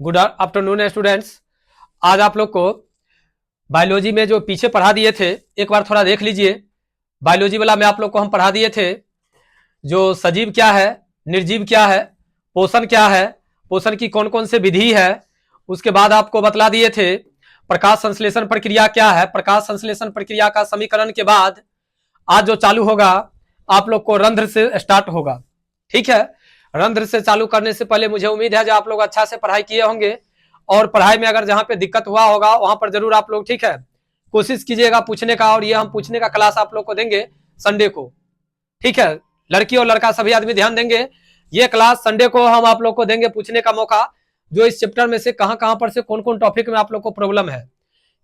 Good afternoon students. आज आप लोग को बायोलॉजी में जो पीछे पढ़ा दिए थे एक बार थोड़ा देख लीजिए। बायोलॉजी वाला में आप लोग को हम पढ़ा दिए थे जो सजीव क्या है, निर्जीव क्या है, पोषण क्या है, पोषण की कौन कौन से विधि है। उसके बाद आपको बतला दिए थे प्रकाश संश्लेषण प्रक्रिया क्या है। प्रकाश संश्लेषण प्रक्रिया का समीकरण के बाद आज जो चालू होगा आप लोग को रंध्र से स्टार्ट होगा। ठीक है, रंध्र से चालू करने से पहले मुझे उम्मीद है जो आप लोग अच्छा से पढ़ाई किए होंगे और पढ़ाई में अगर जहां पे दिक्कत हुआ होगा वहां पर जरूर आप लोग ठीक है कोशिश कीजिएगा पूछने का। और ये हम पूछने का क्लास आप लोग को देंगे संडे को। ठीक है, लड़की और लड़का सभी आदमी ध्यान देंगे। ये क्लास संडे को हम आप लोग को देंगे पूछने का मौका, जो इस चैप्टर में से कहां पर से कौन कौन टॉपिक में आप लोग को प्रॉब्लम है।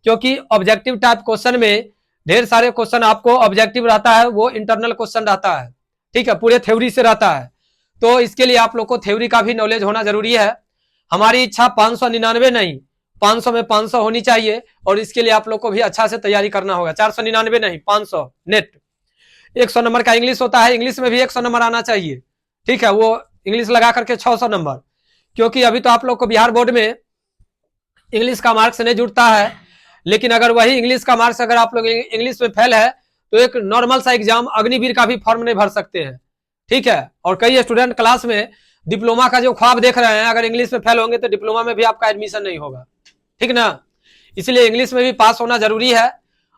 क्योंकि ऑब्जेक्टिव टाइप क्वेश्चन में ढेर सारे क्वेश्चन आपको ऑब्जेक्टिव रहता है, वो इंटरनल क्वेश्चन रहता है। ठीक है, पूरे थ्योरी से रहता है, तो इसके लिए आप लोग को थ्योरी का भी नॉलेज होना जरूरी है। हमारी इच्छा 599 नहीं 500 में 500 होनी चाहिए और इसके लिए आप लोग को भी अच्छा से तैयारी करना होगा। 499 नहीं 500 नेट। 100 नंबर का इंग्लिश होता है, इंग्लिश में भी 100 नंबर आना चाहिए। ठीक है, वो इंग्लिश लगा करके 600 नंबर, क्योंकि अभी तो आप लोग को बिहार बोर्ड में इंग्लिश का मार्क्स नहीं जुड़ता है। लेकिन अगर वही इंग्लिश का मार्क्स अगर आप लोग इंग्लिश में फेल है तो एक नॉर्मल सा एग्जाम अग्निवीर का भी फॉर्म नहीं भर सकते हैं। ठीक है, और कई स्टूडेंट क्लास में डिप्लोमा का जो ख्वाब देख रहे हैं, अगर इंग्लिश में फेल होंगे तो डिप्लोमा में भी आपका एडमिशन नहीं होगा। ठीक ना, इसलिए इंग्लिश में भी पास होना जरूरी है।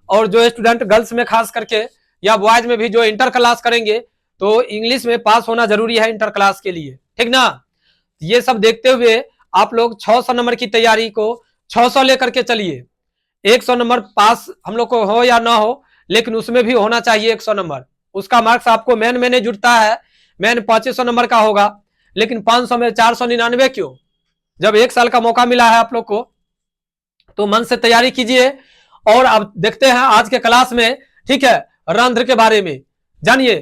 और जो स्टूडेंट गर्ल्स में खास करके या बॉयज में भी जो इंटर क्लास करेंगे तो इंग्लिश में पास होना जरूरी है इंटर क्लास के लिए। ठीक ना, ये सब देखते हुए आप लोग 600 नंबर की तैयारी को 600 लेकर के चलिए। 100 नंबर पास हम लोग को हो या ना हो, लेकिन उसमें भी होना चाहिए 100 नंबर। उसका मार्क्स आपको मेन में नहीं जुड़ता है, मेन 2500 नंबर का होगा, लेकिन 500 में 499 क्यों? जब एक साल का मौका मिला है आप लोग को तो मन से तैयारी कीजिए। और अब देखते हैं आज के क्लास में, ठीक है, रंध्र के बारे में जानिए।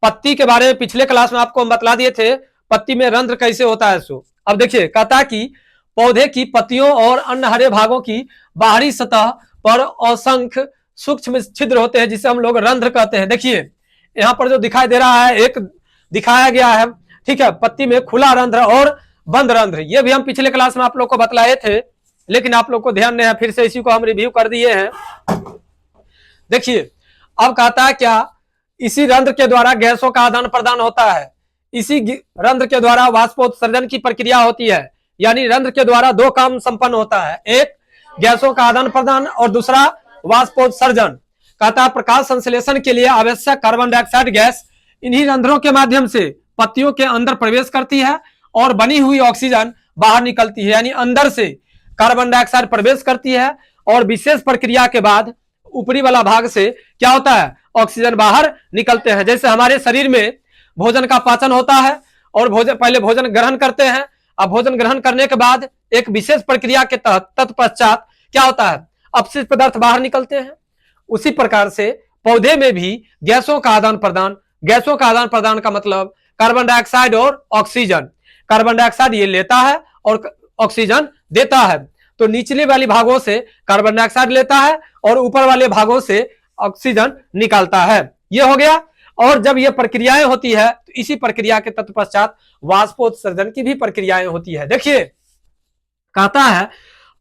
पत्ती के बारे में पिछले क्लास में आपको हम बतला दिए थे पत्ती में रंध्र कैसे होता है। सो अब देखिए, कहता कि पौधे की पत्तियों और अन्य हरे भागों की बाहरी सतह पर असंख्य सूक्ष्म छिद्र होते हैं जिसे हम लोग रंध्र कहते हैं। देखिए यहाँ पर जो दिखाई दे रहा है एक दिखाया गया है, ठीक है, पत्ती में खुला रंध्र और बंद रंध्र। ये भी हम पिछले क्लास में आप लोग को बतलाए थे, लेकिन आप लोग को ध्यान नहीं है, फिर से इसी को हम रिव्यू कर दिए हैं। देखिए अब कहता है क्या, इसी रंध्र के द्वारा गैसों का आदान प्रदान होता है। इसी रंध्र के द्वारा वाष्पोत्सर्जन की प्रक्रिया होती है। यानी रंध्र के द्वारा दो काम संपन्न होता है, एक गैसों का आदान प्रदान और दूसरा वाष्पोत्सर्जन। कहता है प्रकाश संश्लेषण के लिए आवश्यक कार्बन डाइऑक्साइड गैस इन्हीं रंध्रों के माध्यम से पत्तियों के अंदर प्रवेश करती है और बनी हुई ऑक्सीजन बाहर निकलती है। यानी अंदर से कार्बन डाइऑक्साइड प्रवेश करती है और विशेष प्रक्रिया के बाद ऊपरी वाला भाग से क्या होता है, ऑक्सीजन बाहर निकलते हैं। जैसे हमारे शरीर में भोजन का पाचन होता है और पहले भोजन ग्रहण करते हैं। अब भोजन ग्रहण करने के बाद एक विशेष प्रक्रिया के तहत तत्पश्चात क्या होता है, अपशिष्ट पदार्थ बाहर निकलते हैं। उसी प्रकार से पौधे में भी गैसों का आदान प्रदान, गैसों का आदान प्रदान का मतलब कार्बन डाइऑक्साइड और ऑक्सीजन। कार्बन डाइऑक्साइड ये लेता है और ऑक्सीजन देता है। तो निचले वाले भागों से कार्बन डाइऑक्साइड लेता है और ऊपर वाले भागों से ऑक्सीजन निकालता है। ये हो गया। और जब ये प्रक्रियाएं होती है तो इसी प्रक्रिया के तत्पश्चात वाष्पोत्सर्जन की भी प्रक्रियाएं होती है। देखिए कहता है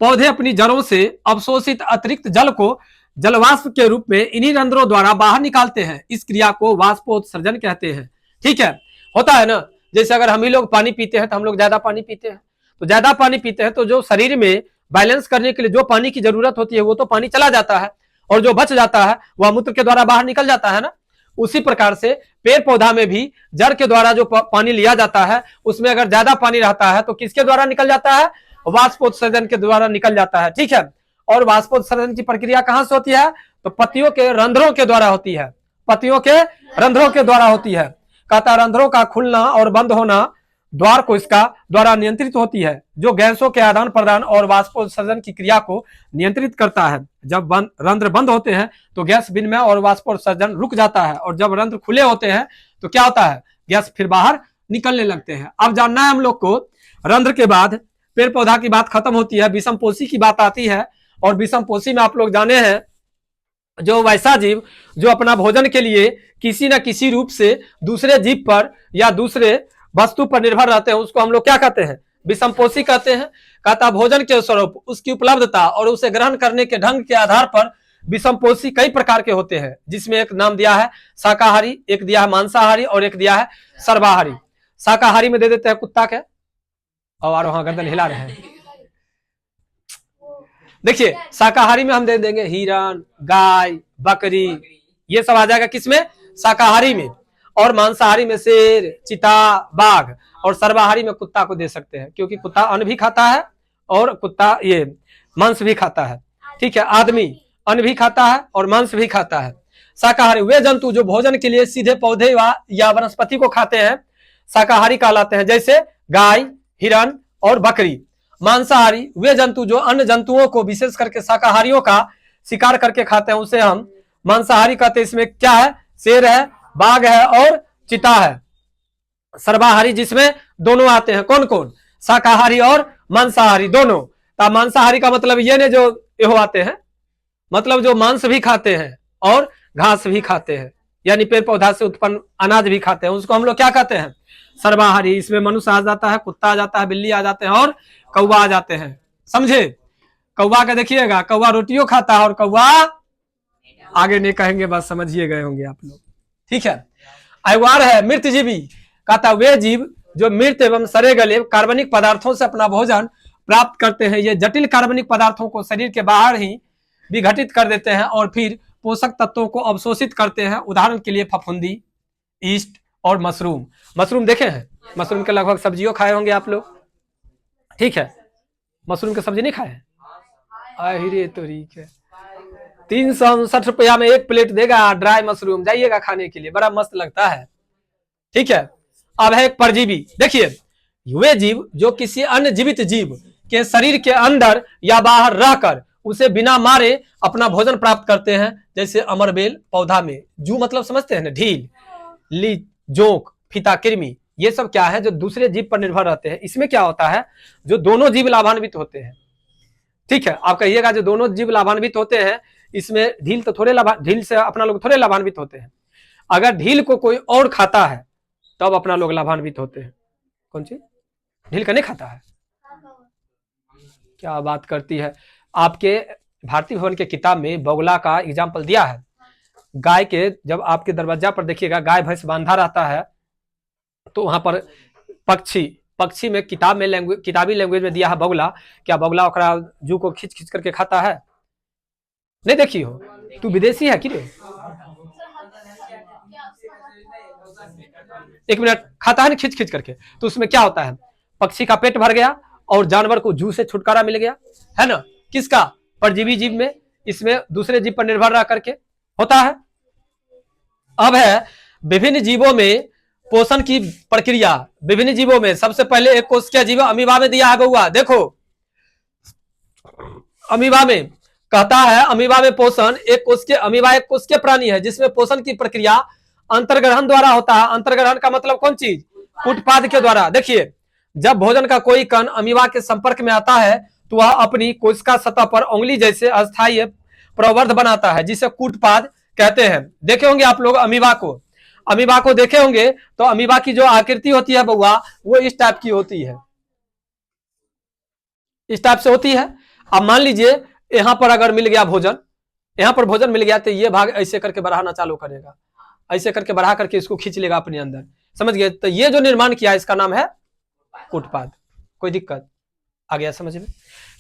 पौधे अपनी जड़ों से अवशोषित अतिरिक्त जल को जलवाष्प के रूप में इन्हीं रंध्रों द्वारा बाहर निकालते हैं। इस क्रिया को वाष्पोत्सर्जन कहते हैं। ठीक है, होता है ना, जैसे अगर हम ही लोग पानी पीते हैं तो हम लोग ज्यादा पानी पीते हैं, तो ज्यादा पानी पीते हैं तो जो शरीर में बैलेंस करने के लिए जो पानी की जरूरत होती है वो तो पानी चला जाता है और जो बच जाता है वह मूत्र के द्वारा बाहर निकल जाता है ना। उसी प्रकार से पेड़ पौधा में भी जड़ के द्वारा जो पानी लिया जाता है उसमें अगर ज्यादा पानी रहता है तो किसके द्वारा निकल जाता है, वाष्पोत्सर्जन के द्वारा निकल जाता है। ठीक है, और वाष्पोत्सर्जन की प्रक्रिया कहां से होती है, तो पत्तियों के रंध्रों के द्वारा होती है। पत्तियों के रंध्रों के द्वारा होती है। कहता रंध्रों का खुलना और बंद होना द्वार को इसका द्वारा नियंत्रित होती है, जो गैसों के आदान प्रदान और वाष्पोत्सर्जन की क्रिया को नियंत्रित करता है। जब रंध्र बंद होते हैं तो गैस विनिमय और वाष्पोत्सर्जन रुक जाता है, और जब रंध्र खुले होते हैं तो क्या होता है, गैस फिर बाहर निकलने लगते हैं। अब जानना है हम लोग को, रंध्र के बाद पेड़ पौधा की बात खत्म होती है, विषमपोषी की बात आती है। और विषमपोषी में आप लोग जाने हैं जो वैसा जीव जो अपना भोजन के लिए किसी न किसी रूप से दूसरे जीव पर या दूसरे वस्तु पर निर्भर रहते हैं उसको हम लोग क्या कहते हैं, विषमपोषी कहते हैं। कहता भोजन के स्वरूप, उसकी उपलब्धता और उसे ग्रहण करने के ढंग के आधार पर विषमपोषी कई प्रकार के होते हैं, जिसमें एक नाम दिया है शाकाहारी, एक दिया है मांसाहारी और एक दिया है सर्वाहारी। शाकाहारी में दे देते हैं कुत्ता के, और वहां गर्दन हिला रहे हैं। देखिए शाकाहारी में हम दे देंगे हिरण, गाय, बकरी, ये सब आ जाएगा किसमें? शाकाहारी में। और मांसाहारी में शेर, चीता, बाघ, और सर्वाहारी में कुत्ता को दे सकते हैं, क्योंकि कुत्ता अन्न भी खाता है और कुत्ता ये मांस भी खाता है। ठीक है, आदमी अन्न भी खाता है और मांस भी खाता है। शाकाहारी वे जंतु जो भोजन के लिए सीधे पौधे या वनस्पति को खाते हैं शाकाहारी कहलाते हैं, जैसे गाय, हिरण और बकरी। मांसाहारी वे जंतु जो अन्य जंतुओं को, विशेष करके शाकाहारियों का शिकार करके खाते हैं, उसे हम मांसाहारी कहते हैं। इसमें क्या है? शेर है, बाघ है और चीता है। सर्वाहारी जिसमें दोनों आते हैं, कौन कौन? शाकाहारी और मांसाहारी दोनों। तो मांसाहारी का मतलब ये ने जो ये आते हैं, मतलब जो मांस भी खाते हैं और घास भी खाते हैं, यानी पेड़ पौधा से उत्पन्न अनाज भी खाते हैं, उसको हम लोग क्या कहते हैं? सर्वाहारी। इसमें मनुष्य आ जाता है, कुत्ता आ जाता है, बिल्ली आ जाते हैं और कौवा आ जाते हैं। समझे? कौवा का देखिएगा, कौवा रोटियों खाता है और कौवा आगे नहीं कहेंगे, बस समझिए गए होंगे आप लोग। ठीक है। अयवार है मृतजीवी, कहता वे जीव जो मृत एवं सड़े गले कार्बनिक पदार्थों से अपना भोजन प्राप्त करते हैं। ये जटिल कार्बनिक पदार्थों को शरीर के बाहर ही विघटित कर देते हैं और फिर पोषक तत्वों को अवशोषित करते हैं। उदाहरण के लिए फफूंदी, ईस्ट और मशरूम। मशरूम देखे हैं? मशरूम के लगभग सब्जियों खाए होंगे आप लोग। ठीक है, मशरूम की सब्जी नहीं खाए? अरे तो ठीक है, 359 रुपया में एक प्लेट देगा ड्राई मशरूम, जाइएगा खाने के लिए, बड़ा मस्त लगता है। ठीक है। अब है एक परजीवी। देखिए वे जीव जो किसी अन्य जीवित जीव के शरीर के अंदर या बाहर रहकर उसे बिना मारे अपना भोजन प्राप्त करते हैं, जैसे अमरबेल पौधा में जू, मतलब समझते हैं ना, ढील, ली, जोंक, फीता, कृमि, ये सब क्या है? जो दूसरे जीव पर निर्भर रहते हैं। इसमें क्या होता है? जो दोनों जीव लाभान्वित होते हैं। ठीक है, आप कहिएगा जो दोनों जीव लाभान्वित होते हैं, इसमें ढील तो थोड़े ढील से अपना लोग थोड़े लाभान्वित होते हैं। अगर ढील को कोई और खाता है तब अपना लोग लाभान्वित होते हैं। कौन चीज? ढील का नहीं खाता है? क्या बात करती है। आपके भारतीय भवन के किताब में बगुला का एग्जाम्पल दिया है। गाय के, जब आपके दरवाजा पर देखिएगा गाय भैंस बांधा रहता है, तो वहां पर पक्षी में किताब में किताबी लैंग्वेज में दिया है बगुला। क्या बगुला ओकरा जू को खींच खींच करके खाता है? नहीं देखी हो? तू विदेशी है कि रे? एक मिनट, खाता है ना खींच खींच करके, तो उसमें क्या होता है? पक्षी का पेट भर गया और जानवर को जू से छुटकारा मिल गया, है ना? किसका? परजीवी जीव में। इसमें दूसरे जीव पर निर्भर रह करके होता है। अब है विभिन्न जीवों में पोषण की प्रक्रिया। विभिन्न जीवों में सबसे पहले एक कोशिकीय जीव अमीबा में दिया है बउआ। देखो अमीबा में कहता है, अमीबा में पोषण एक कोशिकीय, अमीबा एक कोशिकीय प्राणी है जिसमें पोषण की प्रक्रिया अंतर्ग्रहण द्वारा होता है। अंतर्ग्रहण का मतलब कौन चीज? कूटपाद के द्वारा। देखिए जब भोजन का कोई कण अमीबा के संपर्क में आता है तो वह अपनी कोशिका सतह पर उंगली जैसे अस्थायी प्रवर्ध बनाता है, जिसे कूटपाद कहते हैं। देखे होंगे आप लोग अमीबा को देखे होंगे, तो अमीबा की जो आकृति होती है बउआ, वो इस टाइप की होती है, इस टाइप से होती है। अब मान लीजिए यहां पर अगर मिल गया भोजन, यहां पर भोजन मिल गया, तो ये भाग ऐसे करके बढ़ाना चालू करेगा, ऐसे करके बढ़ा करके इसको खींच लेगा अपने अंदर। समझ गए? तो ये जो निर्माण किया इसका नाम है कूटपाद। कोई दिक्कत आ गया समझ में?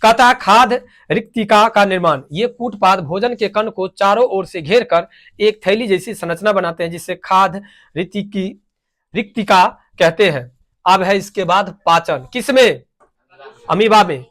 कहता खाद्य रिक्तिका का निर्माण। ये कूटपाद भोजन के कण को चारों ओर से घेर कर एक थैली जैसी संरचना बनाते हैं, जिसे खाद्य रिक्तिका कहते हैं। अब है इसके बाद पाचन। किसमें? अमीबा में।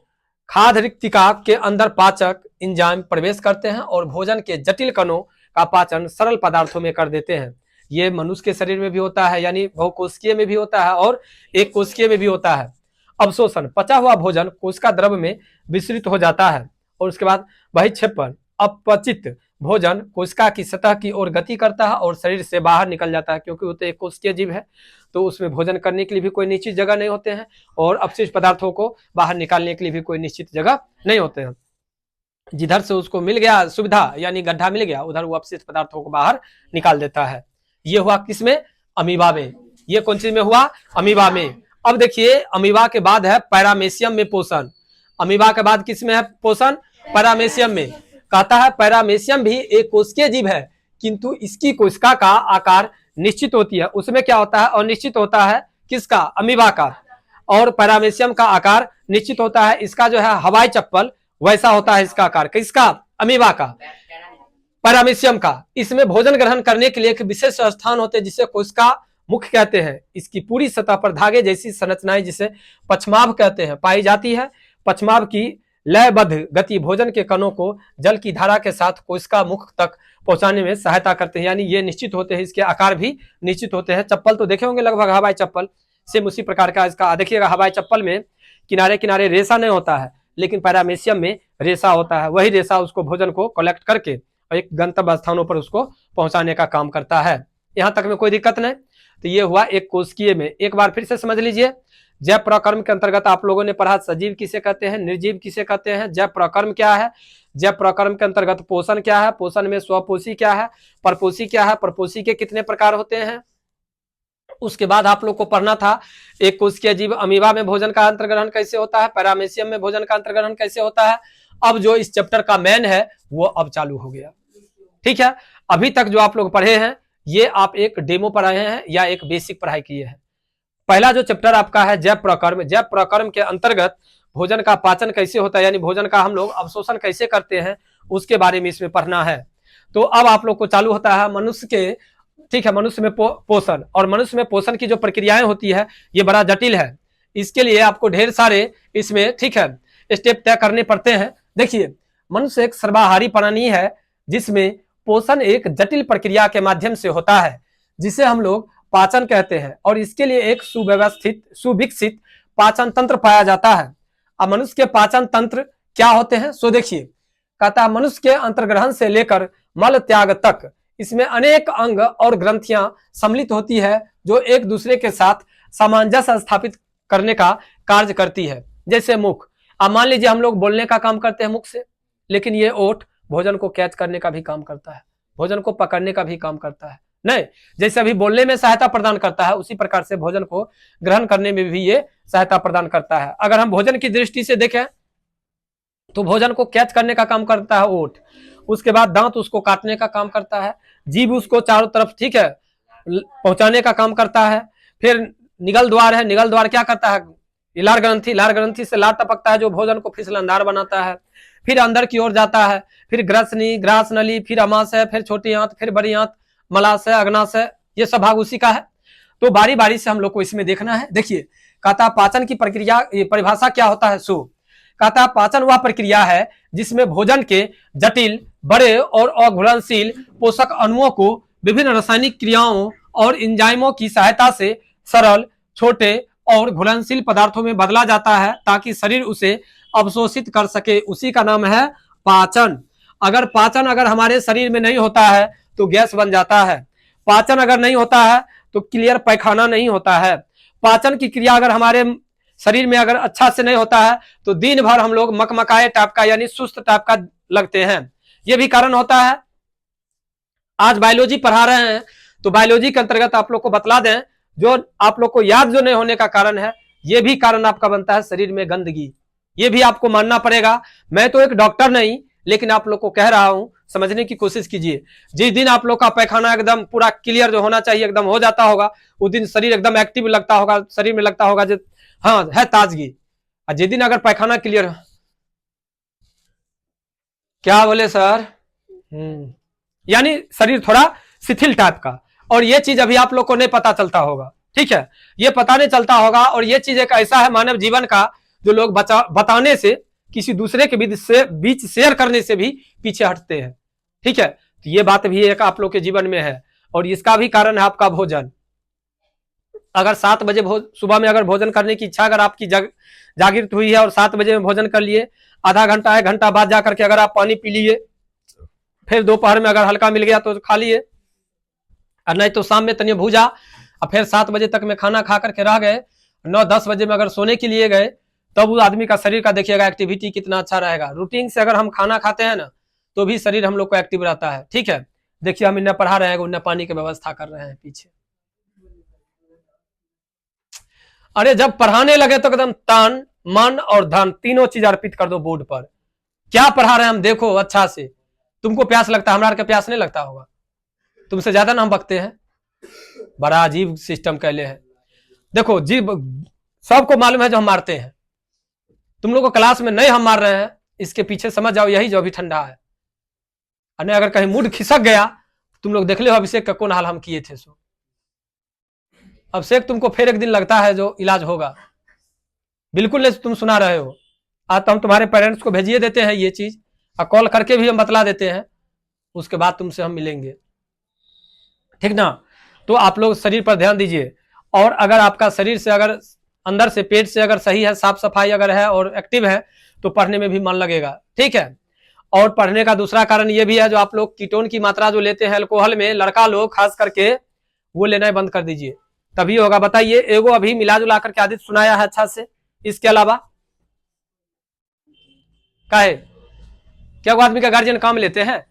खाद्य रिक्तिका के अंदर पाचक एंजाइम प्रवेश करते हैं और भोजन के जटिल कणों का पाचन सरल पदार्थों में कर देते हैं। ये मनुष्य के शरीर में भी होता है, यानी बहुकोशिकीय में भी होता है और एक कोशिकीय में भी होता है। अवशोषण, पचा हुआ भोजन कोशिका द्रव में विस्तृत हो जाता है और उसके बाद बहिक्षेपण, अपचित भोजन कोशिका की सतह की ओर गति करता है और शरीर से बाहर निकल जाता है, क्योंकि वो तो एक कोशिकीय जीव है, तो उसमें भोजन करने के लिए भी कोई निश्चित जगह नहीं होते हैं और अपशिष्ट पदार्थों को बाहर निकालने के लिए भी कोई निश्चित जगह नहीं होते हैं। जिधर से उसको मिल गया सुविधा, यानी गड्ढा मिल गया, उधर वो अपशिष्ट पदार्थों को बाहर निकाल देता है। ये हुआ किसमें? अमीबा में। ये कौन चीज में हुआ? अमीबा में। अब देखिए अमीबा के बाद है पैरामेशियम में पोषण। अमीबा के बाद किस में है पोषण? पैरामेशियम में। कहता है पैरामेशियम भी एक कोशिकीय जीव है, किंतु इसकी कोशिका का आकार निश्चित होती है। उसमें क्या होता है? अनिश्चित होता है। किसका? अमीबा का। और पैरामेशियम का आकार निश्चित होता है। इसका जो है हवाई चप्पल वैसा होता है इसका आकार। किसका? अमीबा का, पैरामेशियम का। इसमें भोजन ग्रहण करने के लिए एक विशेष स्थान होते हैं जिसे कोशिका मुख कहते हैं। इसकी पूरी सतह पर धागे जैसी संरचनाएं जिसे पक्षमाभ कहते हैं पाई जाती है। पक्षमाभ की लयबद्ध गति भोजन के कणों को जल की धारा के साथ कोशिका मुख तक पहुंचाने में सहायता करते हैं। यानी ये निश्चित होते हैं, इसके आकार भी निश्चित होते हैं। चप्पल तो देखे होंगे लगभग हवाई चप्पल, सेम उसी प्रकार का इसका देखिएगा। हवाई चप्पल में किनारे किनारे रेशा नहीं होता है, लेकिन पैरामेशियम में रेशा होता है। वही रेशा उसको भोजन को कलेक्ट करके एक गंतव्य स्थानों पर उसको पहुंचाने का काम करता है। यहां तक में कोई दिक्कत नहीं। तो ये हुआ एक कोशिकीय में। एक बार फिर से समझ लीजिए, जैव प्रकर्म के अंतर्गत आप लोगों ने पढ़ा सजीव किसे कहते हैं, निर्जीव किसे कहते हैं, जैव प्रकर्म क्या है, जैव प्रकर्म के अंतर्गत पोषण क्या है, पोषण में स्वपोषी क्या है, परपोषी क्या है, परपोषी के कितने प्रकार होते हैं। उसके बाद आप लोग को पढ़ना था एक कोशिकीय जीव अमीबा में भोजन का अंतर्ग्रहण कैसे होता है, पैरामेशियम में भोजन का अंतर्ग्रहण कैसे होता है। अब जो इस चैप्टर का मेन है वो अब चालू हो गया। ठीक है, अभी तक जो आप लोग पढ़े हैं ये आप एक डेमो पढ़ाए हैं या एक बेसिक पढ़ाई किए हैं। पहला जो चैप्टर आपका है जैव प्रकर्म, जैव प्रकर्म के अंतर्गत भोजन का पाचन कैसे होता है, यानी भोजन का हम लोग अवशोषण कैसे करते हैं, उसके बारे में इसमें पढ़ना है। तो अब आप लोग को चालू होता है मनुष्य के, ठीक है, मनुष्य में पोषण। और मनुष्य में पोषण की जो प्रक्रियाएं होती है ये बड़ा जटिल है। इसके लिए आपको ढेर सारे इसमें, ठीक है, स्टेप तय करने पड़ते हैं। देखिए, मनुष्य एक सर्वाहारी प्राणी है जिसमें पोषण एक जटिल प्रक्रिया के माध्यम से होता है जिसे हम लोग पाचन कहते हैं। और इसके लिए एक सुव्यवस्थित सुविकसित पाचन तंत्र पाया जाता है। अब मनुष्य के पाचन तंत्र क्या होते हैं सो देखिए। कहता है मनुष्य के अंतर्ग्रहण से लेकर मल त्याग तक इसमें अनेक अंग और ग्रंथियां सम्मिलित होती है जो एक दूसरे के साथ सामंजस्य स्थापित करने का कार्य करती है। जैसे मुख, अब मान लीजिए हम लोग बोलने का काम करते हैं मुख से, लेकिन ये ओठ भोजन को कैच करने का भी काम करता है, भोजन को पकड़ने का भी काम करता है। नहीं, जैसे अभी बोलने में सहायता प्रदान करता है उसी प्रकार से भोजन को ग्रहण करने में भी ये सहायता प्रदान करता है। अगर हम भोजन की दृष्टि से देखें तो भोजन को कैच करने का काम करता है ओठ, उसके बाद दांत उसको काटने का काम करता है, जीभ उसको चारों तरफ, ठीक है, पहुंचाने का काम करता है। फिर निगल द्वार है, निगल द्वार क्या करता है, लार ग्रंथि, लार ग्रंथि से लार टपकता है जो भोजन को फिसलनदार बनाता है। फिर अंदर की ओर जाता है, फिर ग्रसनी, ग्रास नली, फिर अमाशय, फिर छोटी आंत, फिर बड़ी आंत, मलाशय, अग्नाशय, ये सब भाग उसी का है। तो बारी बारी से हम लोग को इसमें देखना है। देखिए, कहता पाचन की प्रक्रिया, परिभाषा क्या होता है सो कहता पाचन वह प्रक्रिया है जिसमें भोजन के जटिल, बड़े और अघुलनशील पोषक अणुओं को विभिन्न रासायनिक क्रियाओं और एंजाइमों की सहायता से सरल, छोटे और घुलनशील पदार्थों में बदला जाता है ताकि शरीर उसे अवशोषित कर सके। उसी का नाम है पाचन। अगर पाचन अगर हमारे शरीर में नहीं होता है तो गैस बन जाता है। पाचन अगर नहीं होता है तो क्लियर पैखाना नहीं होता है। पाचन की क्रिया अगर हमारे शरीर में अगर अच्छा से नहीं होता है तो दिन भर हम लोग मकमकाए टाइप का यानी सुस्त टाइप का लगते हैं। ये भी कारण होता है। आज बायोलॉजी पढ़ा रहे हैं तो बायोलॉजी के अंतर्गत आप लोग को बतला दें, जो आप लोग को याद जो नहीं होने का कारण है, ये भी कारण आपका बनता है शरीर में गंदगी। ये भी आपको मानना पड़ेगा। मैं तो एक डॉक्टर नहीं, लेकिन आप लोग को कह रहा हूं, समझने की कोशिश कीजिए। जिस दिन आप लोग का पैखाना एकदम पूरा क्लियर जो होना चाहिए एकदम हो जाता होगा, उस दिन शरीर एकदम एक्टिव लगता होगा, शरीर में लगता होगा जो हाँ है ताजगी। और जिस दिन अगर पैखाना क्लियर, क्या बोले सर, यानी शरीर थोड़ा शिथिल टाइप का। और ये चीज अभी आप लोग को नहीं पता चलता होगा, ठीक है, ये पता नहीं चलता होगा। और ये चीज एक ऐसा है मानव जीवन का जो लोग बताने से, किसी दूसरे के बीच शेयर करने से भी पीछे हटते हैं, ठीक है। तो ये बात भी एक आप लोग के जीवन में है और इसका भी कारण है आपका भोजन। अगर 7 बजे सुबह में अगर भोजन करने की इच्छा अगर आपकी जागृत हुई है और 7 बजे में भोजन कर लिए, आधा घंटा 1 घंटा बाद जाकर के अगर आप पानी पी लिए, फिर दोपहर में अगर हल्का मिल गया तो खा लिए, और नहीं तो शाम में तनिया भूजा, और फिर 7 बजे तक में खाना खा करके रह गए, 9-10 बजे में अगर सोने के लिए गए, तब उस आदमी का शरीर का देखिएगा एक्टिविटी कितना अच्छा रहेगा। रूटीन से अगर हम खाना खाते हैं ना तो भी शरीर हम लोग को एक्टिव रहता है, ठीक है। देखिए हम इन्हें पढ़ा रहे हैं, उन्हें पानी की व्यवस्था कर रहे हैं पीछे। अरे जब पढ़ाने लगे तो एकदम तन मन और धन तीनों चीज अर्पित कर दो बोर्ड पर। क्या पढ़ा रहे हैं हम देखो अच्छा से। तुमको प्यास लगता है, हमारा के प्यास नहीं लगता होगा, तुमसे ज्यादा ना हम बकते हैं। बड़ा अजीब सिस्टम कहले है। देखो जी, सबको मालूम है जो हम मारते हैं, तुम लोग को क्लास में नहीं हम मार रहे हैं, इसके पीछे समझ जाओ यही जो अभी ठंडा है। और अगर कहीं मूड खिसक गया, तुम लोग देख लो अभिषेक का कौन हाल हम किए थे। सो अभिषेक तुमको फिर एक दिन लगता है जो इलाज होगा, बिल्कुल नहीं तुम सुना रहे हो। आज तो हम तुम्हारे पेरेंट्स को भेजिए देते हैं ये चीज, और कॉल करके भी हम बतला देते हैं, उसके बाद तुमसे हम मिलेंगे, ठीक ना। तो आप लोग शरीर पर ध्यान दीजिए। और अगर आपका शरीर से, अगर अंदर से पेट से अगर सही है, साफ सफाई अगर है और एक्टिव है, तो पढ़ने में भी मन लगेगा, ठीक है। और पढ़ने का दूसरा कारण ये भी है, जो आप लोग कीटोन की मात्रा जो लेते हैं अल्कोहल में, लड़का लोग खास करके वो लेना बंद कर दीजिए, तभी होगा। बताइए, एगो अभी मिला जुला करके आदित्य सुनाया है अच्छा से, इसके अलावा क्या है? क्या वो आदमी का गार्जियन काम लेते हैं?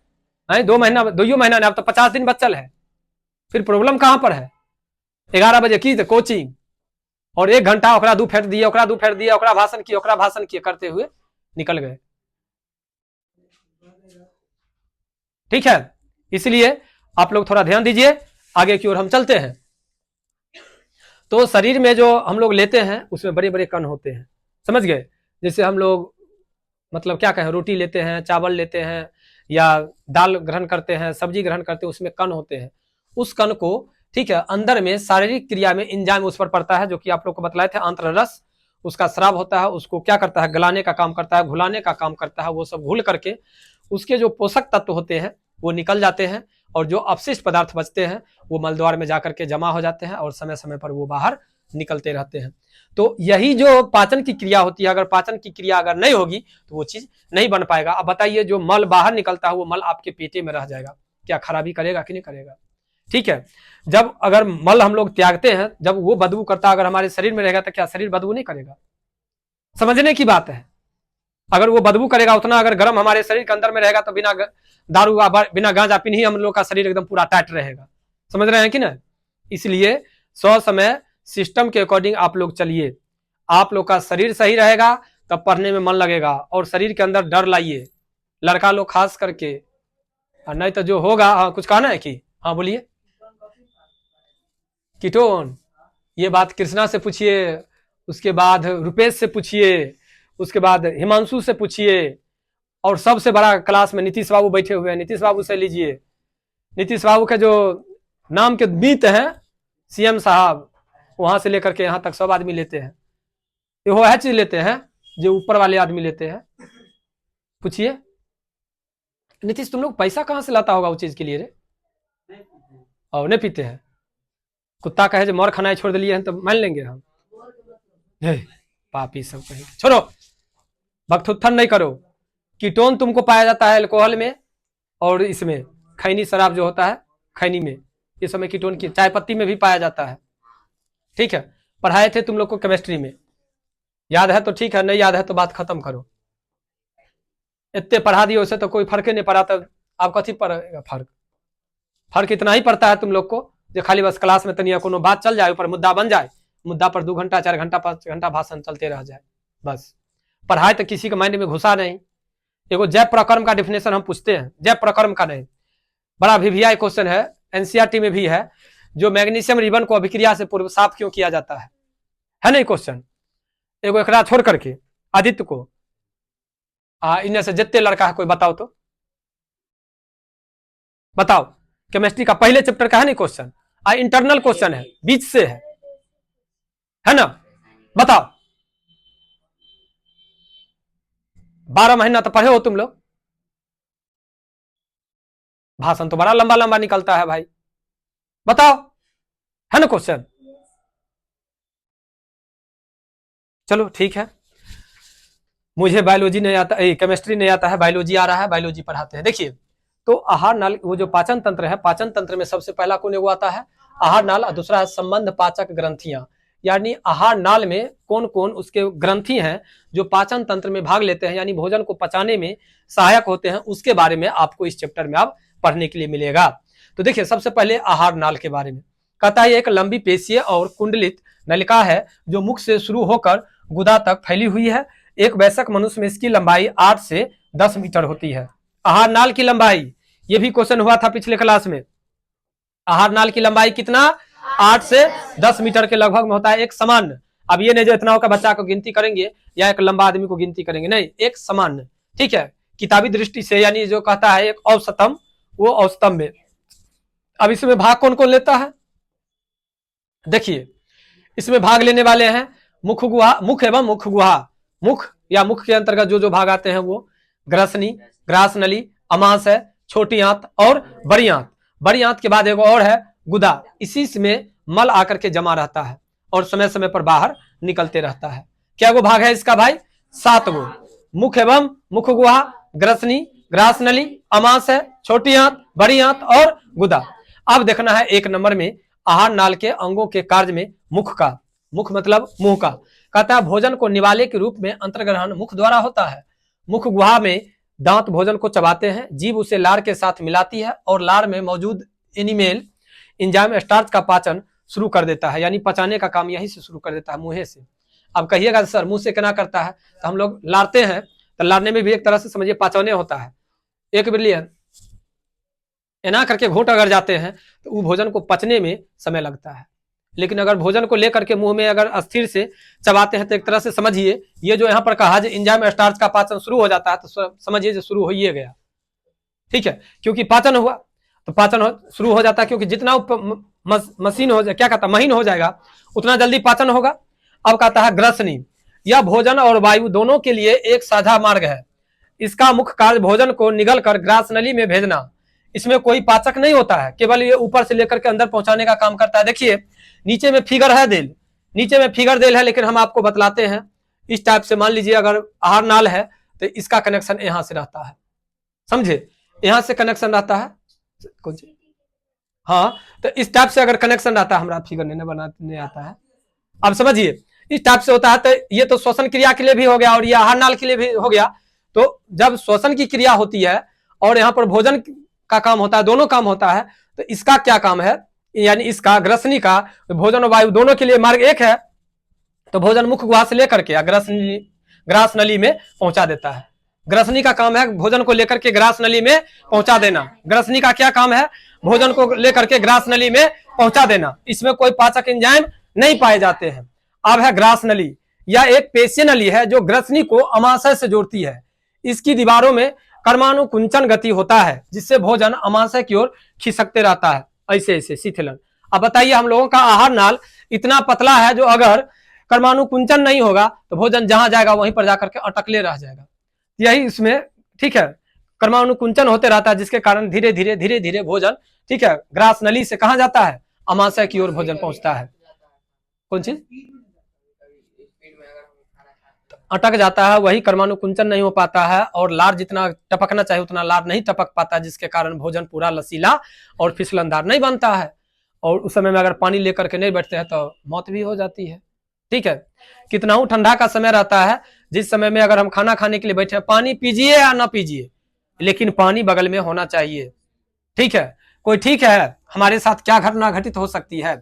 2 महीना 2 महीना नहीं, अब तो 50 दिन बचल है, फिर प्रॉब्लम कहां पर है? 11 बजे की कोचिंग, और 1 घंटा ओकरा दू फेर दिए, ओकरा दू फेर दिए, ओकरा भाषण किए, ओकरा भाषण किए, करते हुए निकल गए, ठीक है। इसलिए आप लोग थोड़ा ध्यान दीजिए, आगे की ओर हम चलते हैं। तो शरीर में जो हम लोग लेते हैं उसमें बड़े बड़े कण होते हैं, समझ गए। जैसे हम लोग मतलब क्या कहें, रोटी लेते हैं, चावल लेते हैं, या दाल ग्रहण करते हैं, सब्जी ग्रहण करते हैं, उसमें कण होते हैं। उस कण को, ठीक है, अंदर में शारीरिक क्रिया में एंजाइम उस पर पड़ता है, जो कि आप लोग को बतलाए थे, आंत्र रस, उसका स्राव होता है, उसको क्या करता है, गलाने का काम करता है, घुलाने का काम करता है। वो सब घुल करके उसके जो पोषक तत्व होते हैं वो निकल जाते हैं, और जो अपशिष्ट पदार्थ बचते हैं वो मलद्वार में जाकर के जमा हो जाते हैं, और समय समय पर वो बाहर निकलते रहते हैं। तो यही जो पाचन की क्रिया होती है, अगर पाचन की क्रिया अगर नहीं होगी तो वो चीज नहीं बन पाएगा। अब बताइए, जो मल बाहर निकलता है वो मल आपके पेटे में रह जाएगा, क्या खराबी करेगा कि नहीं करेगा? ठीक है। जब अगर मल हम लोग त्यागते हैं, जब वो बदबू करता अगर हमारे शरीर में रहेगा, तो क्या शरीर बदबू नहीं करेगा? समझने की बात है। अगर वो बदबू करेगा उतना, अगर गर्म हमारे शरीर के अंदर में रहेगा, तो बिना दारू बिना गांजा पीने ही हम लोग का शरीर एकदम पूरा टाइट रहेगा। समझ रहे हैं कि ना? इसलिए 100 समय सिस्टम के अकॉर्डिंग आप लोग चलिए, आप लोग का शरीर सही रहेगा तब पढ़ने में मन लगेगा। और शरीर के अंदर डर लाइए, लड़का लोग खास करके, नहीं तो जो होगा। हाँ, कुछ कहना है कि? हाँ बोलिए। कीटोन, ये बात कृष्णा से पूछिए, उसके बाद रुपेश से पूछिए, उसके बाद हिमांशु से पूछिए, और सबसे बड़ा क्लास में नीतीश बाबू बैठे हुए हैं, नीतीश बाबू से लीजिए। नीतीश बाबू के जो नाम के मीत हैं सीएम साहब, वहां से लेकर के यहाँ तक सब आदमी लेते हैं। ये वो है चीज लेते हैं जो ऊपर वाले आदमी लेते हैं। पूछिए, नीतीश तुम लोग पैसा कहां से लाता होगा उस चीज के लिए रे? और नहीं पीते हैं? कुत्ता कहे जो मर खाना छोड़ दिए हैं तो मान लेंगे हम? पापी सब कहेंगे। छोड़ो, बकथुत्थन नहीं करो। कीटोन तुमको पाया जाता है अल्कोहल में, और इसमें खैनी शराब जो होता है खैनी में, ये समय कीटोन की, चाय पत्ती में भी पाया जाता है, ठीक है। पढ़ाए थे तुम लोग को केमिस्ट्री में, याद है तो ठीक है, नहीं याद है तो बात खत्म करो। इतने पढ़ा दिए, उसे तो कोई फर्क ही नहीं पड़ा, तो आप कथी पड़ेगा फर्क? फर्क इतना ही पड़ता है तुम लोग को, जो खाली बस क्लास में तनिया कोनो बात चल जाए, ऊपर मुद्दा बन जाए, मुद्दा पर 2 घंटा 4 घंटा 5 घंटा भाषण चलते रह जाए, बस। पढ़ाई तो किसी के माइंड में घुसा नहीं। एगो जैव प्रकर्म का डेफिनेशन हम पूछते हैं, जैव प्रकर्म का नहीं, बड़ा वीवीआई क्वेश्चन है, एनसीईआरटी में भी है, जो मैग्नीशियम रिबन को अभिक्रिया से पूर्व साफ क्यों किया जाता है नहीं क्वेश्चन। एगो एकरा छोड़ करके आदित्य को, इनमें से जितने लड़का है कोई बताओ तो, बताओ। केमिस्ट्री का पहले चैप्टर का है नहीं क्वेश्चन, इंटरनल क्वेश्चन है, बीच से है ना? बताओ। 12 महीना तो पढ़े हो तुम लोग, भाषण तो बड़ा लंबा लंबा निकलता है भाई, बताओ, है ना क्वेश्चन? चलो ठीक है, मुझे बायोलॉजी नहीं आता, केमिस्ट्री नहीं आता है, बायोलॉजी आ रहा है, बायोलॉजी पढ़ाते हैं। देखिए, तो आहार नाल, वो जो पाचन तंत्र है, पाचन तंत्र में सबसे पहला कौन एगो आता है? आहार नाल, और दूसरा है संबंध पाचक ग्रंथियां। यानी आहार नाल में कौन कौन उसके ग्रंथि हैं जो पाचन तंत्र में भाग लेते हैं, यानी भोजन को पचाने में सहायक होते हैं, उसके बारे में आपको इस चैप्टर में अब पढ़ने के लिए मिलेगा। तो देखिए, सबसे पहले आहार नाल के बारे में, कहता है एक लंबी पेशीय और कुंडलित नलिका है जो मुख से शुरू होकर गुदा तक फैली हुई है। एक वयस्क मनुष्य में इसकी लंबाई 8 से 10 मीटर होती है। आहार नाल की लंबाई, ये भी क्वेश्चन हुआ था पिछले क्लास में। आहार नाल की लंबाई कितना, 8 से 10 मीटर के लगभग में होता है, एक सामान्य। अब ये नहीं जो इतना होकर बच्चा को गिनती करेंगे या एक लंबा आदमी को गिनती करेंगे, नहीं, एक सामान्य, ठीक है, किताबी दृष्टि से, यानी जो कहता है एक औसतम, वो औसतम में। अब इसमें भाग कौन कौन लेता है, देखिए इसमें भाग लेने वाले हैं मुख गुहा, मुख एवं मुख गुहा। मुख या मुख के अंतर्गत जो जो भाग आते हैं वो ग्रसनी, ग्रास नली, अमाशय, छोटी आंत और बड़ी आंत। बड़ी आंत के बाद एक और है गुदा, इसी में मल आकर के जमा रहता है और समय समय पर बाहर निकलते रहता है। क्या वो भाग है इसका भाई, 7 गो। मुख एवं मुख गुहा, ग्रसनी, ग्रास नली, अमाशय, छोटी आंत, बड़ी आंत और गुदा। अब देखना है 1 नंबर में आहार नाल के अंगों के कार्य में मुख का, मुख मतलब मुंह का। कहता है भोजन को निवाले के रूप में अंतर्ग्रहण मुख द्वारा होता है। मुख गुहा में दांत भोजन को चबाते हैं, जीभ उसे लार के साथ मिलाती है और लार में मौजूद एनिमेल एंजाइम स्टार्च का पाचन शुरू कर देता है, यानी पचाने का काम यहीं से शुरू कर देता है, मुंह से। अब कहिएगा सर मुंह से क्या करता है, तो हम लोग लारते हैं, तो लारने में भी एक तरह से समझिए पाचने होता है। एक बिलियन एना करके घोट अगर जाते हैं तो वो भोजन को पचने में समय लगता है, लेकिन अगर भोजन को लेकर के मुंह में अगर अस्थिर से चबाते हैं तो एक तरह से समझिए ये जो यहाँ पर कहा एंजाइम स्टार्च का पाचन शुरू हो जाता है, तो समझिए जो शुरू हो ही गया, ठीक है, क्योंकि पाचन हुआ तो पाचन शुरू हो जाता है, क्योंकि जितना मशीन हो जाए, क्या कहता है, महीन हो जाएगा, उतना जल्दी पाचन होगा। अब कहता है ग्रसनी, यह भोजन और वायु दोनों के लिए एक साझा मार्ग है। इसका मुख्य कार्य भोजन को निगल कर ग्रास नली में भेजना। इसमें कोई पाचक नहीं होता है, केवल ये ऊपर से लेकर के अंदर पहुंचाने का काम करता है। देखिए नीचे में फिगर है देल, नीचे में फिगर देल है, लेकिन हम आपको बतलाते हैं इस टाइप से। मान लीजिए अगर आहार नाल है तो इसका कनेक्शन यहां से रहता है, समझे, यहां से कनेक्शन रहता है, कौन सी, हाँ, तो इस टाइप से अगर कनेक्शन रहता है, हमारा फिगर नहीं बनाने आता है, अब समझिए इस टाइप से होता है। तो ये तो श्वसन क्रिया के लिए भी हो गया और ये आहार नाल के लिए भी हो गया। तो जब श्वसन की क्रिया होती है और यहाँ पर भोजन का काम होता है, दोनों काम होता है, तो इसका क्या काम है, यानी इसका ग्रसनी का, भोजन और वायु दोनों के लिए मार्ग एक है, तो भोजन मुख गुहा से लेकर के ग्रास नली में पहुंचा देता है। ग्रसनी का काम है भोजन को लेकर के ग्रास नली में पहुंचा देना। ग्रसनी का क्या काम है, भोजन को लेकर के ग्रास नली में पहुंचा देना। इसमें कोई पाचक एंजाइम नहीं पाए जाते हैं। अब है ग्रास नली, यह एक पेशीय नली है जो ग्रसनी को अमाशय से जोड़ती है। इसकी दीवारों में कर्मानुकुंचन गति होता है, जिससे भोजन अमाशय की ओर खिसकते रहता है, ऐसे ऐसे शिथिलन। अब बताइए हम लोगों का आहार नाल इतना पतला है, जो अगर कर्मानुकुंचन नहीं होगा तो भोजन जहां जाएगा वहीं पर जाकर के अटकले रह जाएगा। यही इसमें, ठीक है, कर्मानुकुंचन होते रहता है, जिसके कारण धीरे धीरे धीरे धीरे भोजन, ठीक है, ग्रास नली से कहां जाता है, अमाशय की ओर भोजन पहुंचता है। कौन चीज अटक जाता है, वही कर्मानुकुंचन नहीं हो पाता है और लार जितना टपकना चाहिए उतना लार नहीं टपक पाता, जिसके कारण भोजन पूरा लसीला और फिसलनदार नहीं बनता है। और उस समय में अगर पानी लेकर के नहीं बैठते हैं तो मौत भी हो जाती है, ठीक है। कितना ही ठंडा का समय रहता है, जिस समय में अगर हम खाना खाने के लिए बैठे, पानी पीजिए या ना पीजिए, लेकिन पानी बगल में होना चाहिए, ठीक है। कोई ठीक है, हमारे साथ क्या घटना घटित हो सकती है।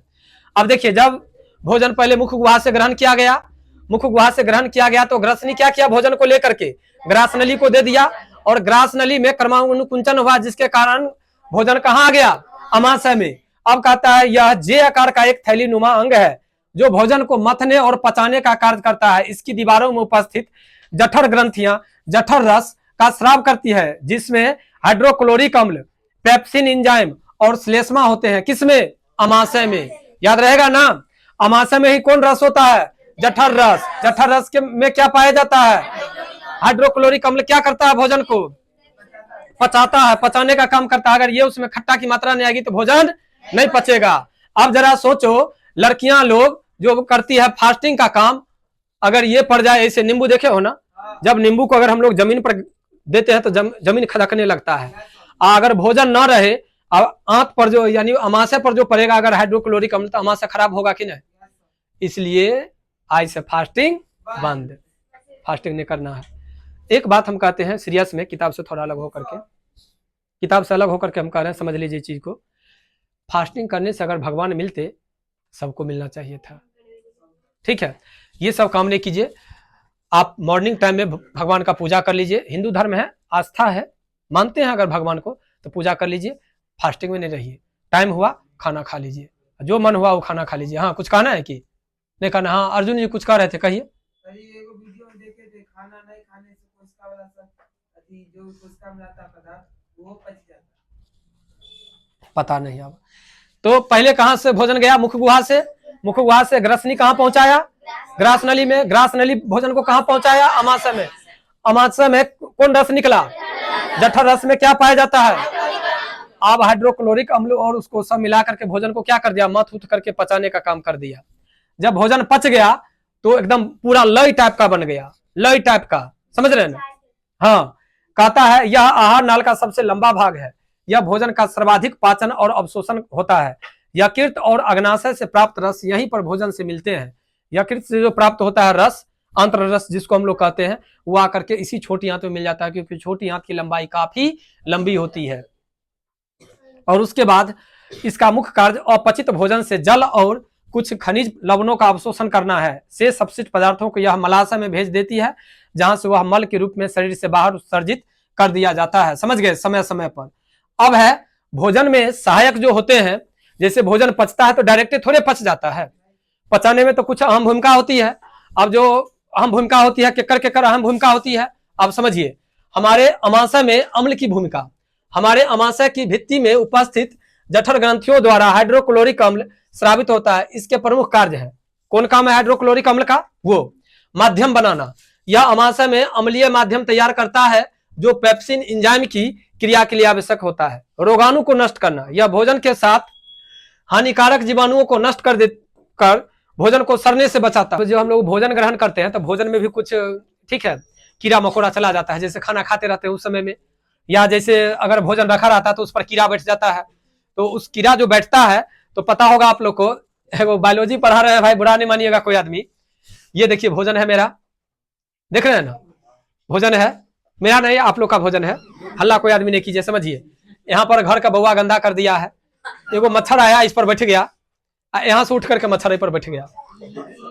अब देखिए जब भोजन पहले मुख गुहा से ग्रहण किया गया, मुख गुहा से ग्रहण किया गया तो ग्रसनी क्या किया, भोजन को लेकर के ग्रास नली को दे दिया और ग्रास नली में कर्मानुकुंचन हुआ, जिसके कारण भोजन कहाँ आ गया, अमाशय में। अब कहता है यह जे आकार का एक थैली नुमा अंग है जो भोजन को मथने और पचाने का कार्य करता है। इसकी दीवारों में उपस्थित जठर ग्रंथियां जठर रस का स्राव करती है, जिसमें हाइड्रोक्लोरिक अम्ल, पेप्सिन एंजाइम और श्लेष्मा होते हैं। किसमें, अमाशय में। याद रहेगा ना, अमाशय में ही कौन रस होता है, जठर रस। जठर रस के में क्या पाया जाता है, हाइड्रोक्लोरिक अम्ल। क्या करता है, भोजन को पचाता है, पचाने का काम करता है। अगर ये उसमें खट्टा की मात्रा नहीं आएगी तो भोजन नहीं पचेगा। अब जरा सोचो, लड़कियां लोग जो करती है फास्टिंग का काम, अगर ये पड़ जाए, ऐसे नींबू देखे हो ना, जब नींबू को अगर हम लोग जमीन पर देते हैं तो जमीन खदकने लगता है। अगर भोजन न रहे, आंत पर जो यानी अमाशय पर जो पड़ेगा अगर हाइड्रोक्लोरिक अम्ल, तो अमाशय खराब होगा कि नहीं। इसलिए आज से फास्टिंग बंद, फास्टिंग नहीं करना है। एक बात हम कहते हैं सीरियस में, किताब से थोड़ा अलग होकर के, किताब से अलग होकर के हम कह रहे हैं, समझ लीजिए चीज को। फास्टिंग करने से अगर भगवान मिलते, सबको मिलना चाहिए था। ठीक है, ये सब काम नहीं कीजिए। आप मॉर्निंग टाइम में भगवान का पूजा कर लीजिए। हिंदू धर्म है, आस्था है, मानते हैं अगर भगवान को तो पूजा कर लीजिए। फास्टिंग में नहीं रहिए। टाइम हुआ खाना खा लीजिए, जो मन हुआ वो खाना खा लीजिए। हाँ, कुछ कहना है कि नहीं कहना? हाँ, अर्जुन जी कुछ कह रहे थे, कहिए। वीडियो में देखे थे, खाना नहीं खाने से कोशिका वाला सब जो कोशिका में आता पदार्थ वो पच जाता। पता नहीं अब तो पहले कहां से भोजन गया? मुख गुहा से। मुख गुहा से ग्रसनी कहां पहुंचाया? ग्रास नली में। ग्रास नली भोजन को कहां पहुंचाया? अमाशय में। अमाशय में कौन रस निकला? जठर रस में क्या पाया जाता है? अब हाइड्रोक्लोरिक अम्ल और उसको सब मिला करके भोजन को क्या कर दिया? मथ उठ करके पचाने का काम कर दिया। जब भोजन पच गया तो एकदम पूरा लय टाइप का बन गया, लय टाइप का, समझ रहे हैं ना? हाँ, कहता है यह आहार नाल का सबसे लंबा भाग है। यह भोजन का सर्वाधिक पाचन और अवशोषण होता है। यकृत और अग्नाशय से प्राप्त रस यहीं पर भोजन से मिलते हैं। यकृत से जो प्राप्त होता है रस, आंत्र रस जिसको हम लोग कहते हैं, वो आकर के इसी छोटी आंत में मिल जाता है, क्योंकि छोटी आंत की लंबाई काफी लंबी होती है। और उसके बाद इसका मुख्य कार्य अपचित भोजन से जल और कुछ खनिज लवणों का अवशोषण करना है। शेष अपशिष्ट पदार्थों को यह मलाशय में भेज देती है, जहां से वह मल के रूप में शरीर से बाहर उत्सर्जित कर दिया जाता है। समझ गए? समय समय पर। अब है भोजन में सहायक जो होते हैं, जैसे भोजन पचता है तो डायरेक्ट थोड़े पच जाता है, पचाने में तो कुछ अहम भूमिका होती है। अब जो अहम भूमिका होती है, केकर अहम भूमिका होती है, अब समझिए। हमारे अमाशय में अम्ल की भूमिका, हमारे अमाशय की भित्ति में उपस्थित जठर ग्रंथियों द्वारा हाइड्रोक्लोरिक अम्ल स्रावित होता है। इसके प्रमुख कार्य है, कौन काम है हाइड्रोक्लोरिक अम्ल का? वो माध्यम बनाना। यह अमाशय में अम्लीय माध्यम तैयार करता है, जो पेप्सिन एंजाइम की क्रिया के लिए आवश्यक होता है। रोगाणु को नष्ट करना, यह भोजन के साथ हानिकारक जीवाणुओं को नष्ट कर भोजन को सड़ने से बचाता है। जो हम लोग भोजन ग्रहण करते हैं तो भोजन में भी कुछ, ठीक है, कीड़ा मकोड़ा चला जाता है। जैसे खाना खाते रहते हैं उस समय में, या जैसे अगर भोजन रखा रहता है तो उस पर कीड़ा बैठ जाता है, तो उस कीड़ा जो बैठता है, तो पता होगा आप लोग को, वो बायोलॉजी पढ़ा रहे हैं भाई, बुरा नहीं मानिएगा कोई आदमी। ये देखिए भोजन है मेरा, देख रहे हैं ना? भोजन है मेरा, नहीं आप लोग का भोजन है। हल्ला कोई आदमी नहीं कीजिए, समझिए। यहाँ पर घर का बउआ गंदा कर दिया है, एगो मच्छर आया इस पर बैठ गया, यहाँ से उठ करके मच्छर पर बैठ गया।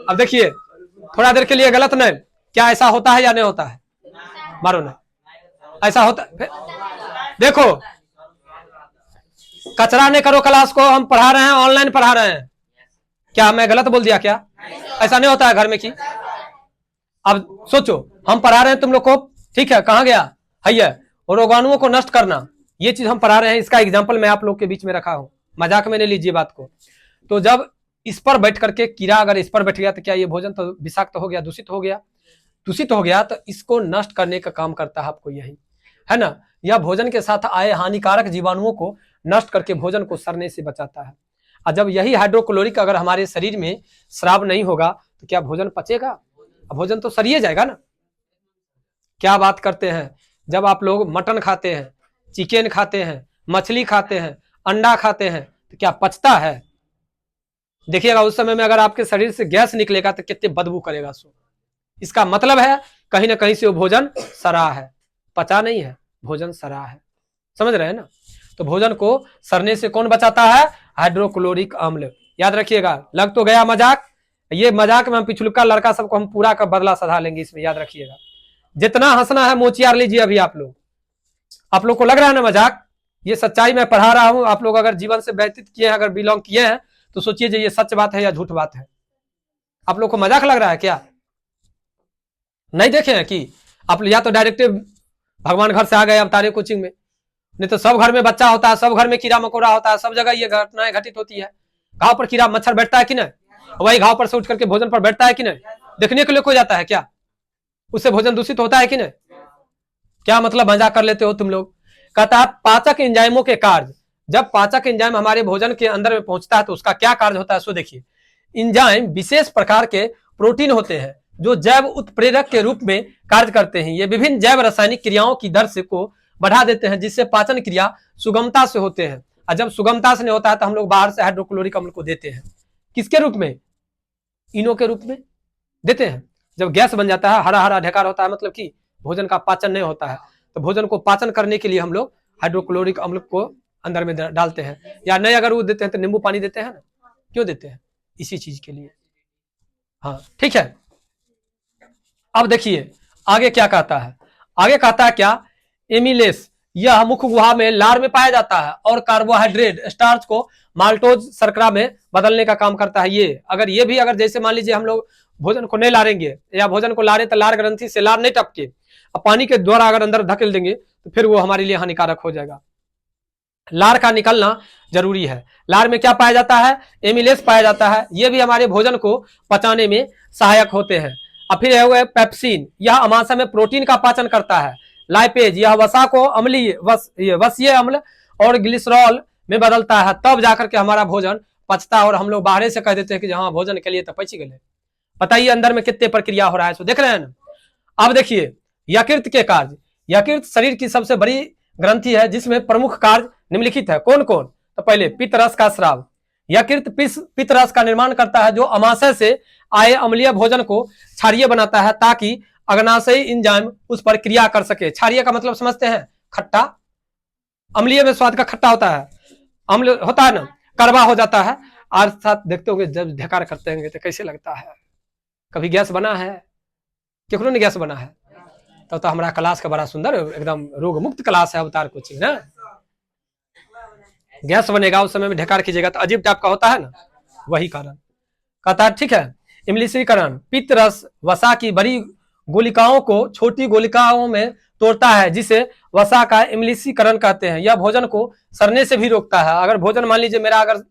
अब देखिए थोड़ा देर के लिए गलत नहीं, क्या ऐसा होता है या नहीं होता है? मारो ना, ऐसा होता है। देखो, कचरा नहीं करो क्लास को, हम पढ़ा रहे हैं, ऑनलाइन पढ़ा रहे हैं। क्या मैं गलत बोल दिया क्या? ऐसा नहीं होता है घर में की? अब सोचो, हम पढ़ा रहे हैं तुम लोग को, ठीक है, कहाँ गया है, और रोगाणुओं को नष्ट करना, ये चीज हम पढ़ा रहे हैं। इसका एग्जाम्पल मैं आप लोग के बीच में रखा हूं, मजाक में नहीं लीजिए बात को। तो जब इस पर बैठ करके कीड़ा अगर इस पर बैठ गया तो क्या ये भोजन तो विषाक्त हो गया, दूषित हो गया? दूषित हो गया तो इसको नष्ट करने का काम करता है आपको यही, है ना? यह भोजन के साथ आए हानिकारक जीवाणुओं को नष्ट करके भोजन को सड़ने से बचाता है। और जब यही हाइड्रोक्लोरिक अगर हमारे शरीर में स्राव नहीं होगा तो क्या भोजन पचेगा? भोजन तो सड़िए जाएगा ना। क्या बात करते हैं? जब आप लोग मटन खाते हैं, चिकन खाते हैं, मछली खाते हैं, अंडा खाते हैं, तो क्या पचता है? देखिएगा उस समय में अगर आपके शरीर से गैस निकलेगा तो कितने बदबू करेगा सो। इसका मतलब है कहीं ना कहीं से वो भोजन सड़ा है, पचा नहीं है, भोजन सड़ा है। समझ रहे हैं ना? तो भोजन को सड़ने से कौन बचाता है? हाइड्रोक्लोरिक अम्ल। याद रखिएगा। लग तो गया मजाक, ये मजाक में हम पिछुलका लड़का सबको हम पूरा का बदला सधा लेंगे इसमें, याद रखिएगा। जितना हंसना है मोचियार लीजिए अभी आप लोग को लग रहा है ना मजाक? ये सच्चाई मैं पढ़ा रहा हूं, आप लोग अगर जीवन से व्यतीत किए हैं, अगर बिलोंग किए हैं, तो सोचिए ये सच बात है या झूठ बात है। आप लोग को मजाक लग रहा है क्या? नहीं देखे हैं कि आप या तो डायरेक्ट भगवान घर से आ गए अवतारे कोचिंग में, नहीं तो सब घर में बच्चा होता है, सब घर में कीड़ा मकोड़ा होता है, सब जगह ये घटनाएं घटित होती है। घाव पर कीड़ा मच्छर बैठता है कि नहीं? वही घाव पर से उठ करके भोजन पर बैठता है कि नहीं? देखने के लिए कोई जाता है क्या? उससे भोजन दूषित होता है कि नहीं? क्या मतलब मजाक कर लेते हो तुम लोग? कहता है पाचक एंजाइमों के कार्य। जब पाचक एंजाइम हमारे भोजन के अंदर में पहुंचता है तो उसका क्या कार्य होता है सो देखिए। एंजाइम विशेष प्रकार के प्रोटीन होते हैं जो जैव उत्प्रेरक के रूप में कार्य करते हैं। ये विभिन्न जैव रासायनिक क्रियाओं की दर से को बढ़ा देते हैं, जिससे पाचन क्रिया सुगमता से होते हैं। और जब सुगमता से नहीं होता है तो हम लोग बाहर से हाइड्रोक्लोरिक अम्ल को देते हैं। किसके रूप में? इनो के रूप में देते हैं। जब गैस बन जाता है, हरा हरा ढेकार होता है, मतलब कि भोजन का पाचन नहीं होता है, तो भोजन को पाचन करने के लिए हम लोग हाइड्रोक्लोरिक अम्ल को अंदर में डालते हैं, या नहीं अगर वो देते हैं तो नींबू पानी देते हैं ना, क्यों देते हैं? इसी चीज के लिए। हाँ ठीक है। अब देखिए आगे क्या कहता है, आगे कहता है क्या, एमिलेस यह मुख्य गुहा में लार में पाया जाता है और कार्बोहाइड्रेट स्टार्च को माल्टोज शर्करा में बदलने का काम करता है। ये अगर जैसे मान लीजिए हम लोग भोजन को नहीं लारेंगे या भोजन को लारे तो लार ग्रंथि से लार नहीं टपके, अब पानी के द्वारा अगर अंदर धकेल देंगे तो फिर वो हमारे लिए हानिकारक हो जाएगा। लार का निकलना जरूरी है। लार में क्या पाया जाता है? एमिलेस पाया जाता है। ये भी हमारे भोजन को पचाने में सहायक होते हैं। अब फिर है पेप्सिन, यह अमाशय में प्रोटीन का पाचन करता है। लाइपेज यह वसा को अम्लीय वसीय अम्ल और ग्लिसरॉल में बदलता है, तब जाकर के हमारा भोजन पचता है। और हम लोग बाहर से कह देते हैं कि हाँ भोजन के लिए तो पच गए। बताइए अंदर में कितने प्रक्रिया हो रहा है, सो देख रहे हैं ना। अब देखिए यकृत के कार्य। यकृत शरीर की सबसे बड़ी ग्रंथि है जिसमें प्रमुख कार्य निम्नलिखित है। कौन कौन? तो पहले पित्त रस का स्राव। यकृत पित्त रस का निर्माण करता है जो अमाशय से आए अम्लीय भोजन को क्षारीय बनाता है ताकि अग्नाशयी इंजाइम उस पर क्रिया कर सके। क्षारीय का मतलब समझते हैं? खट्टा। अम्लीय में स्वाद का खट्टा होता है, अम्ल होता है ना, कड़वा हो जाता है। और साथ देखते होंगे जब ढेकार करते होंगे तो कैसे लगता है। कभी गैस बना है? केकरो ने गैस बना है? तो हमारा क्लास का बड़ा सुंदर एकदम रोग मुक्त क्लास है अवतार कोचिंग ना। गैस बनेगा उस समय में ढेकार कीजिएगा तो अजीब टाइप का होता है ना, वही कारण कहता है। ठीक है। इमलीसीकरण, पित्त रस वसा की बड़ी गोलिकाओं को छोटी गोलिकाओं में तोड़ता है जिसे वसा का इमलीसीकरण कहते हैं। यह भोजन को सड़ने से भी रोकता है। अगर भोजन मान लीजिए मेरा अगर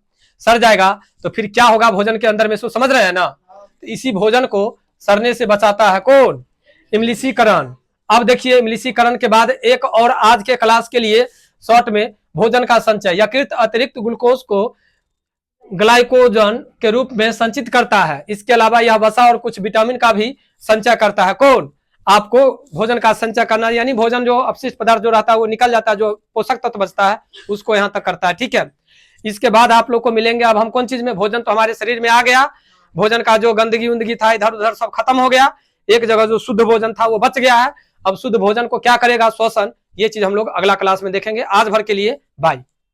सड़ जाएगा तो फिर क्या होगा भोजन के अंदर में, सो समझ रहे हैं ना। तो इसी भोजन को सड़ने से बचाता है कौन? इमलीसीकरण। अब देखिए इमलीसीकरण के बाद एक और आज के क्लास के लिए शॉर्ट में भोजन का संचय। यकृत अतिरिक्त ग्लूकोज को ग्लाइकोजन के रूप में संचित करता है। इसके अलावा यह वसा और कुछ विटामिन का भी संचय करता है। कौन? आपको भोजन का संचय करना, यानी भोजन जो अपशिष्ट पदार्थ जो रहता है वो निकल जाता है, जो पोषक तत्व बचता है उसको यहाँ तक करता है। ठीक है। इसके बाद आप लोग को मिलेंगे अब हम कौन चीज में, भोजन तो हमारे शरीर में आ गया, भोजन का जो गंदगी उंदगी था इधर उधर सब खत्म हो गया, एक जगह जो शुद्ध भोजन था वो बच गया है। अब शुद्ध भोजन को क्या करेगा? श्वसन। ये चीज हम लोग अगला क्लास में देखेंगे। आज भर के लिए बाय।